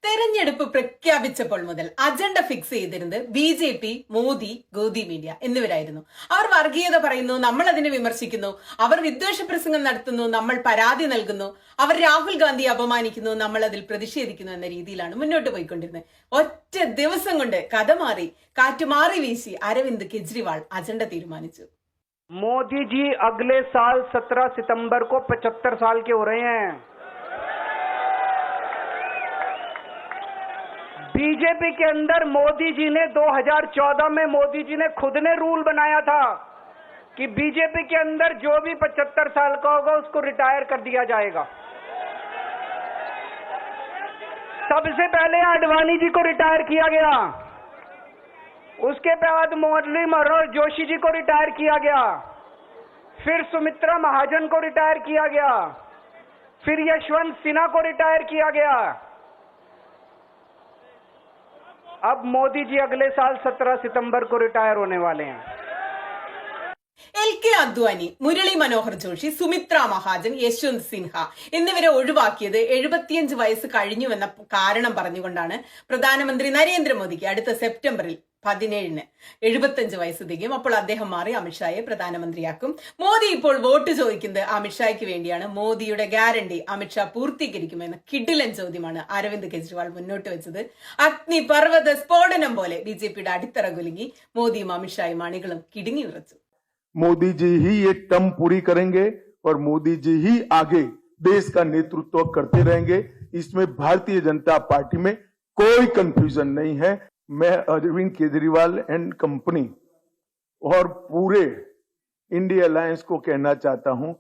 തെരഞ്ഞെടുപ്പ് പ്രഖ്യാപിച്ചപ്പോൾ മുതൽ agenda fix ചെയ്തിരുന്നത് BJP, മോദി, ഗോദി മീഡിയ എന്നിവരായിരുന്നു. അവർ വർഗീയത പറയുന്നു, നമ്മൾ അതിനെ വിമർശിക്കുന്നു. അവർ വിദ്വേഷ പ്രസംഗം നടത്തുന്നു, നമ്മൾ പരാതി നൽകുന്നു. അവർ രാഹുൽ ഗാന്ധിയെ അപമാനിക്കുന്നു, നമ്മൾ അതിൽ പ്രതിഷേധിക്കുന്നു എന്ന രീതിയിലാണ് മുന്നോട്ട് പോയിക്കൊണ്ടിരുന്നത്. ഒറ്റ ദിവസം കൊണ്ട് കഥ മാറി, കാറ്റ് മാറി വീശി അരവിന്ദ് കെജ്രിവാൾ അജണ്ട തീരുമാനിച്ചു. मोदी जी अगले साल 17 सितंबर को 75 साल के हो रहे हैं। बीजेपी के अंदर मोदी जी ने 2014 में मोदी जी ने खुद ने रूल बनाया था कि बीजेपी के अंदर जो भी 75 साल का होगा उसको रिटायर कर दिया जाएगा। सबसे पहले आडवाणी जी को रिटायर किया गया, उसके बाद मुरली मनोहर जोशी जी को रिटायर किया गया, फिर सुमित्रा महाजन को रिटायर किया गया, फिर यशवंत सिन्हा को रिटायर किया गया। अब मोदी जी अगले साल 17 सितंबर को रिटायर होने वाले हैं। LK അദ്വാനി, മുരളി മനോഹർ ജോഷി, സുമിത്ര മഹാജൻ, യശ്വന്ത് സിൻഹ എന്നിവരെ ഒഴിവാക്കിയത് 75 വയസ്സ് കഴിഞ്ഞുവെന്ന കാരണം പറഞ്ഞുകൊണ്ടാണ്. പ്രധാനമന്ത്രി നരേന്ദ്രമോദിക്ക് അടുത്ത സെപ്റ്റംബറിൽ 17-ന് 75 വയസ്സ് തികയും. അപ്പോൾ അദ്ദേഹം മാറി അമിത്ഷായെ പ്രധാനമന്ത്രിയാക്കും. മോദി ഇപ്പോൾ വോട്ട് ചോദിക്കുന്നത് അമിത്ഷായ്ക്ക് വേണ്ടിയാണ്. മോദിയുടെ ഗ്യാരണ്ടി അമിത്ഷാ പൂർത്തീകരിക്കുമെന്ന കിടിലൻ ചോദ്യമാണ് അരവിന്ദ് കെജ്രിവാൾ മുന്നോട്ട് വെച്ചത്. അഗ്നി പർവ്വത സ്ഫോടനം പോലെ BJPയുടെ അടിത്തറ കുലുങ്ങി. മോദിയും അമിത്ഷായും അണികളും കിടുങ്ങി വിറച്ചു. मोदी जी ही ये टर्म पूरी करेंगे और मोदी जी ही आगे देश का नेतृत्व करते रहेंगे। इसमें भारतीय जनता पार्टी में कोई कंफ्यूजन नहीं है। मैं अरविंद केजरीवाल एंड कंपनी और पूरे इंडिया अलायंस को कहना चाहता हूं,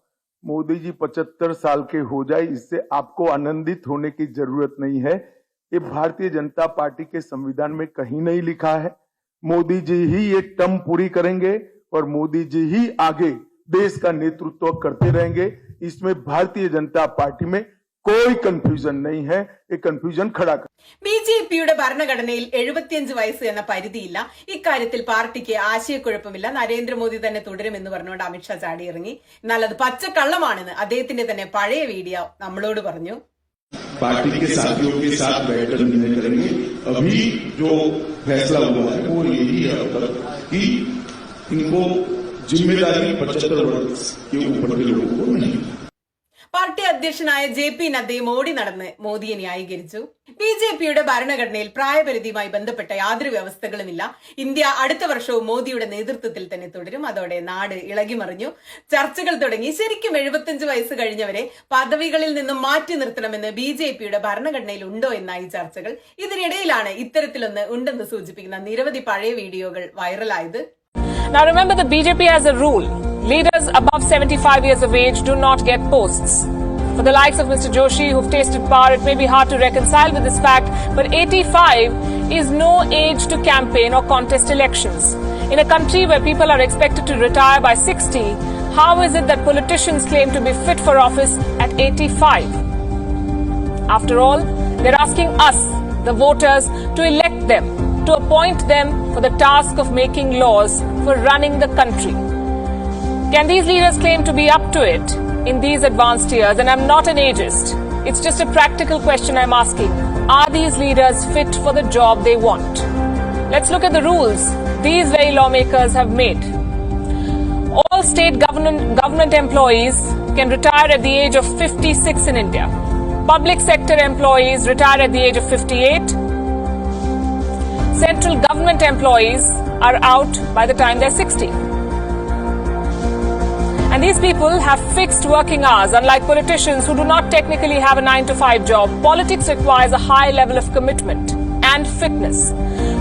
मोदी जी 75 साल के हो जाए, इससे आपको आनंदित होने की जरूरत नहीं है। ये भारतीय जनता पार्टी के संविधान में कहीं नहीं लिखा है। मोदी जी ही ये टर्म पूरी करेंगे और मोदी जी ही आगे देश का नेतृत्व करते रहेंगे। इसमें भारतीय जनता पार्टी में कोई कंफ्यूजन नहीं है। ये कंफ्यूजन खड़ा कर BJPയുടെ ഭരണഘടനയിൽ 75 വയസ്സ് എന്ന പരിധിയില്ല. ഇക്കാര്യത്തിൽ പാർട്ടിക്ക് ആശയക്കുഴപ്പമില്ല. നരേന്ദ്രമോദി തന്നെ തുടരുമെന്ന് പറഞ്ഞുകൊണ്ട് അമിത്ഷാ ചാടിയിറങ്ങി. എന്നാൽ അത് പച്ചക്കള്ളമാണെന്ന് അദ്ദേഹത്തിന്റെ തന്നെ പഴയ വീഡിയോ നമ്മളോട് പറഞ്ഞു. पार्टी के साथियों के साथ बैठकर निर्णय करेंगे। अभी जो फैसला हुआ है वो यही है कि इनको जिम्मेदारी 75 वर्ष के ऊपर के लोगों को नहीं। പാർട്ടി അധ്യക്ഷനായ JP നദ്ദയെ മോഡി നടന്ന് മോദിയെ ന്യായീകരിച്ചു. BJPയുടെ ഭരണഘടനയിൽ പ്രായപരിധിയുമായി ബന്ധപ്പെട്ട യാതൊരു വ്യവസ്ഥകളുമില്ല. ഇന്ത്യ അടുത്ത വർഷവും മോദിയുടെ നേതൃത്വത്തിൽ തന്നെ തുടരും. അതോടെ നാട് ഇളകിമറിഞ്ഞു. ചർച്ചകൾ തുടങ്ങി. ശരിക്കും 75 വയസ്സ് കഴിഞ്ഞവരെ പദവികളിൽ നിന്നും മാറ്റി നിർത്തണമെന്ന് BJPയുടെ ഭരണഘടനയിൽ ഉണ്ടോ എന്നായി ചർച്ചകൾ. ഇതിനിടയിലാണ് ഇത്തരത്തിലൊന്ന് ഉണ്ടെന്ന് സൂചിപ്പിക്കുന്ന നിരവധി പഴയ വീഡിയോകൾ വൈറലായത്. Now remember, the BJP has a rule. Leaders above 75 years of age do not get posts. For the likes of Mr. Joshi, who've tasted power, it may be hard to reconcile with this fact, but 85 is no age to campaign or contest elections. In a country where people are expected to retire by 60, how is it that politicians claim to be fit for office at 85? After all, they're asking us, the voters, to elect them, to appoint them for the task of making laws for running the country. Can these leaders claim to be up to it in these advanced years? And I'm not an ageist. It's just a practical question I'm asking. Are these leaders fit for the job they want? Let's look at the rules these very lawmakers have made. All state government employees can retire at the age of 56 in India. Public sector employees retire at the age of 58. Central government employees are out by the time they're 60. And these people have fixed working hours. Unlike politicians who do not technically have a 9-to-5 job, politics requires a high level of commitment and fitness.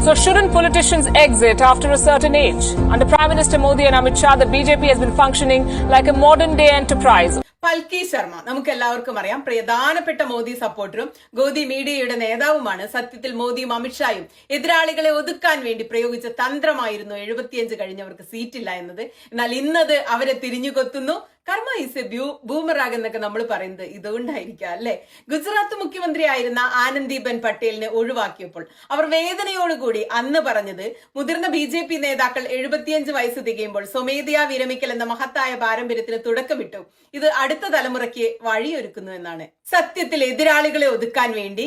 So shouldn't politicians exit after a certain age? Under Prime Minister Modi and Amit Shah, the BJP has been functioning like a modern-day enterprise. പൽക്കി Sharma നമുക്ക് എല്ലാവർക്കും അറിയാം, പ്രധാനപ്പെട്ട മോദി സപ്പോർട്ടറും ഗോദി മീഡിയയുടെ നേതാവുമാണ്. സത്യത്തിൽ മോദിയും അമിത്ഷായും എതിരാളികളെ ഒതുക്കാൻ വേണ്ടി പ്രയോഗിച്ച തന്ത്രമായിരുന്നു 75 കഴിഞ്ഞവർക്ക് സീറ്റില്ല എന്നത്. എന്നാൽ ഇന്നത് അവരെ തിരിഞ്ഞുകൊത്തുന്നു. കർമ്മ ഈസ് എ ബൂമറാഗ് എന്നൊക്കെ നമ്മൾ പറയുന്നത് ഇതുകൊണ്ടായിരിക്കാം അല്ലെ. ഗുജറാത്ത് മുഖ്യമന്ത്രിയായിരുന്ന ആനന്ദിബെൻ പട്ടേലിനെ ഒഴിവാക്കിയപ്പോൾ അവർ വേദനയോടുകൂടി അന്ന് പറഞ്ഞത് മുതിർന്ന BJP നേതാക്കൾ 75 വയസ്സ് തികയുമ്പോൾ സ്വമേധയാ വിരമിക്കൽ എന്ന മഹത്തായ പാരമ്പര്യത്തിന് തുടക്കമിട്ടു. ഇത് അടുത്ത തലമുറയ്ക്ക് വഴിയൊരുക്കുന്നു എന്നാണ്. സത്യത്തിൽ എതിരാളികളെ ഒതുക്കാൻ വേണ്ടി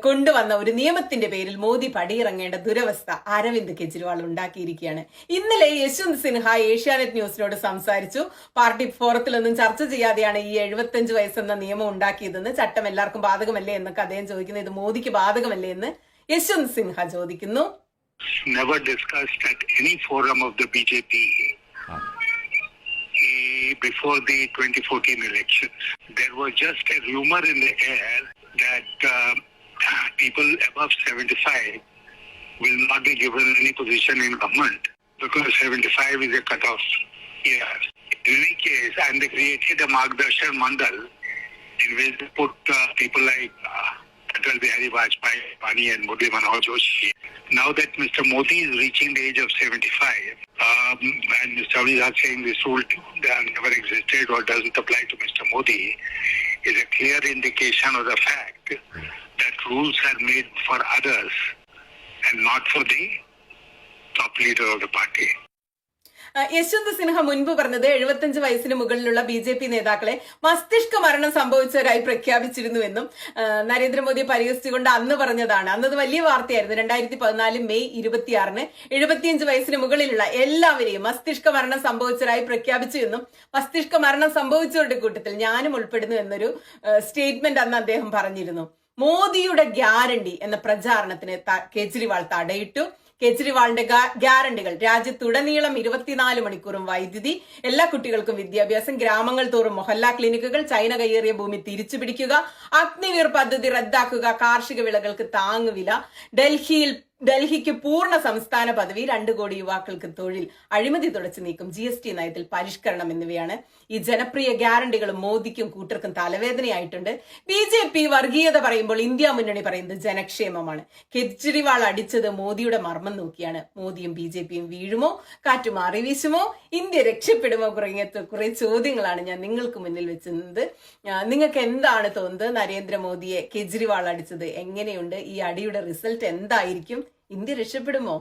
കൊണ്ടുവന്ന ഒരു നിയമത്തിന്റെ പേരിൽ മോദി പടിയിറങ്ങേണ്ട ദുരവസ്ഥ അരവിന്ദ് കെജ്രിവാൾ ഉണ്ടാക്കിയിരിക്കുകയാണ്. ഇന്നലെ യശ്വന്ത് സിൻഹ ഏഷ്യാനെറ്റ് ന്യൂസിനോട് സംസാരിച്ചു. പാർട്ടി ഫോറത്തിലൊന്നും ചർച്ച ചെയ്യാതെയാണ് ഈ 75 വയസ്സെന്ന നിയമം ഉണ്ടാക്കിയതെന്ന്, ചട്ടം എല്ലാവർക്കും ബാധകമല്ലേ എന്നൊക്കെ അദ്ദേഹം ചോദിക്കുന്നു. ഇത് മോദിക്ക് ബാധകമല്ലേ എന്ന് യശ്വന്ത് സിൻഹ ചോദിക്കുന്നു. Never discussed at any forum of the BJP before the 2014 elections. There was just a rumor in the air that people above 75 will not be given any position in government because 75 is a cut-off year. In any case, and they created a Margdarshan Mandal in which they put people like Atal Bihari Vajpayee, Pani and Murli Manohar Joshi. Now that Mr. Modi is reaching the age of 75, and Mr. Aviz saying this rule never existed or doesn't apply to Mr. Modi, is a clear indication of the fact that rules are made for others and not for the top leader of the party. Yashwant Sinha മുൻപ് പറഞ്ഞത് 75 വയസ്സിന് മുകളിലുള്ള BJP നേതാക്കളെ മസ്തിഷ്ക മരണം സംഭവിച്ചവരായി പ്രഖ്യാപിച്ചിരുന്നുവെന്നും നരേന്ദ്രമോദിയെ പരിഹസിച്ചുകൊണ്ട് അന്ന് പറഞ്ഞതാണ്. അന്നത് വലിയ വാർത്തയായിരുന്നു. 2014 മെയ് 26-ന് 75 വയസ്സിന് മുകളിലുള്ള എല്ലാവരെയും മസ്തിഷ്ക മരണം സംഭവിച്ചവരായി പ്രഖ്യാപിച്ചു എന്നും മസ്തിഷ്ക മരണം സംഭവിച്ചവരുടെ കൂട്ടത്തിൽ ഞാനും ഉൾപ്പെടുന്നു എന്നൊരു സ്റ്റേറ്റ്മെന്റ് അന്ന് അദ്ദേഹം പറഞ്ഞിരുന്നു. മോദിയുടെ ഗ്യാരണ്ടി എന്ന പ്രചാരണത്തിന് കേജ്രിവാൾ തടയിട്ടു. കേജ്രിവാളിന്റെ ഗ്യാരണ്ടികൾ രാജ്യത്തുടനീളം 24 മണിക്കൂറും വൈദ്യുതി, എല്ലാ കുട്ടികൾക്കും വിദ്യാഭ്യാസം, ഗ്രാമങ്ങൾ തോറും മൊഹല്ല ക്ലിനിക്കുകൾ, ചൈന കയ്യേറിയ ഭൂമി തിരിച്ചുപിടിക്കുക, അഗ്നിവീർ പദ്ധതി റദ്ദാക്കുക, കാർഷിക വിളകൾക്ക് താങ്ങുവില, ഡൽഹിക്ക് പൂർണ്ണ സംസ്ഥാന പദവി, 2 കോടി യുവാക്കൾക്ക് തൊഴിൽ, അഴിമതി തുടച്ചു നീക്കും, GST നയത്തിൽ പരിഷ്കരണം എന്നിവയാണ്. ഈ ജനപ്രിയ ഗ്യാരണ്ടികളും മോദിക്കും കൂട്ടർക്കും തലവേദനയായിട്ടുണ്ട്. BJP വർഗീയത പറയുമ്പോൾ ഇന്ത്യ മുന്നണി പറയുന്നത് ജനക്ഷേമമാണ്. കേജ്രിവാൾ അടിച്ചത് മോദിയുടെ മർമ്മം നോക്കിയാണ്. മോദിയും BJPയും വീഴുമോ, കാറ്റു മാറി വീശുമോ, ഇന്ത്യ രക്ഷപ്പെടുമോ കുറെ ചോദ്യങ്ങളാണ് ഞാൻ നിങ്ങൾക്ക് മുന്നിൽ വെച്ചിരുന്നത്. നിങ്ങൾക്ക് എന്താണ് തോന്നുന്നത്? നരേന്ദ്രമോദിയെ കേജ്രിവാൾ അടിച്ചത് എങ്ങനെയുണ്ട്? ഈ അടിയുടെ റിസൾട്ട് എന്തായിരിക്കും? ഇന്ത്യ രക്ഷപ്പെടുമോ?